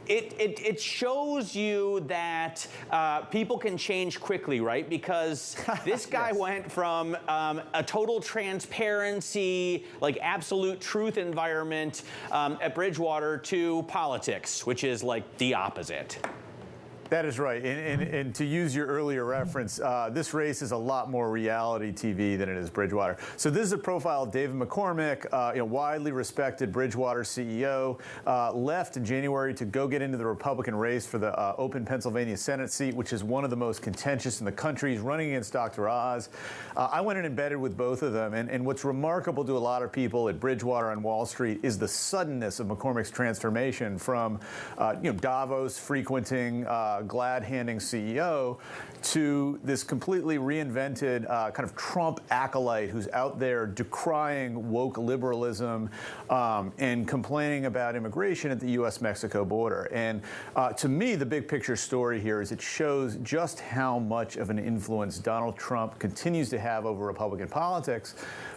it shows you that people can change quickly, right? Because this guy yes. went from a total transparency, like absolute truth environment at Bridgewater to politics, which is like the opposite. That is right. And to use your earlier reference, this race is a lot more reality TV than it is Bridgewater. So this is a profile of David McCormick, widely respected Bridgewater CEO, left in January to go get into the Republican race for the open Pennsylvania Senate seat, which is one of the most contentious in the country. He's running against Dr. Oz. I went and embedded with both of them. And what's remarkable to a lot of people at Bridgewater on Wall Street is the suddenness of McCormick's transformation from Davos frequenting, glad-handing CEO to this completely reinvented kind of Trump acolyte who's out there decrying woke liberalism and complaining about immigration at the U.S.-Mexico border. And to me, the big picture story here is it shows just how much of an influence Donald Trump continues to have over Republican politics,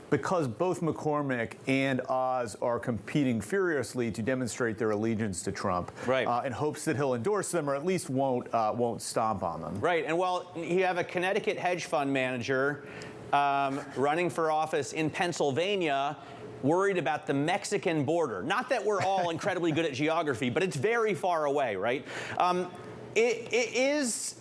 because both McCormick and Oz are competing furiously to demonstrate their allegiance to Trump, right, in hopes that he'll endorse them or at least won't stomp on them. Right, and while you have a Connecticut hedge fund manager running for office in Pennsylvania, worried about the Mexican border. Not that we're all incredibly good at geography, but it's very far away, right? Is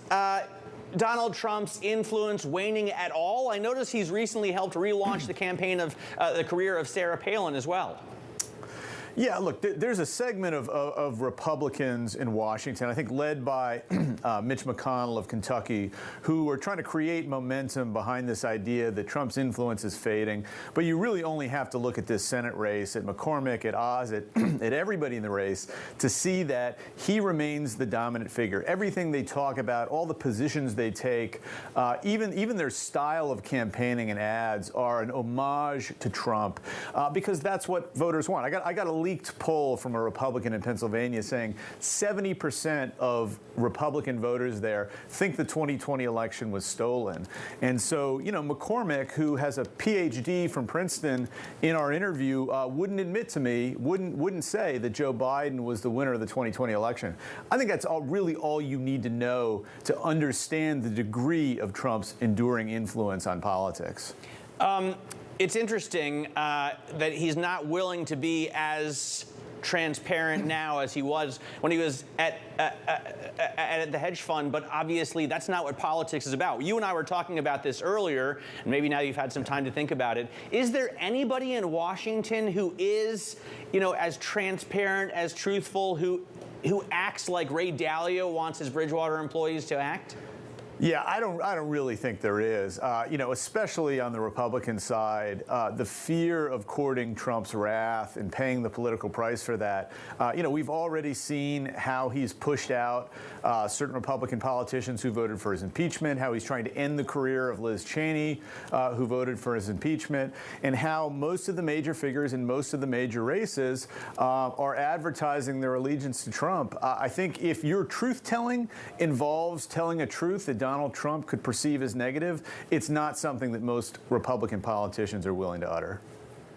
Donald Trump's influence waning at all? I notice he's recently helped relaunch the campaign of the career of Sarah Palin as well. Yeah, look, there's a segment of Republicans in Washington, I think led by Mitch McConnell of Kentucky, who are trying to create momentum behind this idea that Trump's influence is fading. But you really only have to look at this Senate race, at McCormick, at Oz, at everybody in the race, to see that he remains the dominant figure. Everything they talk about, all the positions they take, even their style of campaigning and ads are an homage to Trump, because that's what voters want. I got a leaked poll from a Republican in Pennsylvania saying 70% of Republican voters there think the 2020 election was stolen. And so, McCormick, who has a PhD from Princeton, in our interview, wouldn't admit to me, wouldn't say that Joe Biden was the winner of the 2020 election. I think that's really all you need to know to understand the degree of Trump's enduring influence on politics. It's interesting that he's not willing to be as transparent now as he was when he was at the hedge fund, but obviously that's not what politics is about. You and I were talking about this earlier, and maybe now you've had some time to think about it. Is there anybody in Washington who is, as transparent, as truthful, who acts like Ray Dalio wants his Bridgewater employees to act? Yeah, I don't really think there is. Especially on the Republican side, the fear of courting Trump's wrath and paying the political price for that. We've already seen how he's pushed out certain Republican politicians who voted for his impeachment, how he's trying to end the career of Liz Cheney, who voted for his impeachment, and how most of the major figures in most of the major races are advertising their allegiance to Trump. I think if your truth-telling involves telling a truth that Donald Trump could perceive as negative, it's not something that most Republican politicians are willing to utter.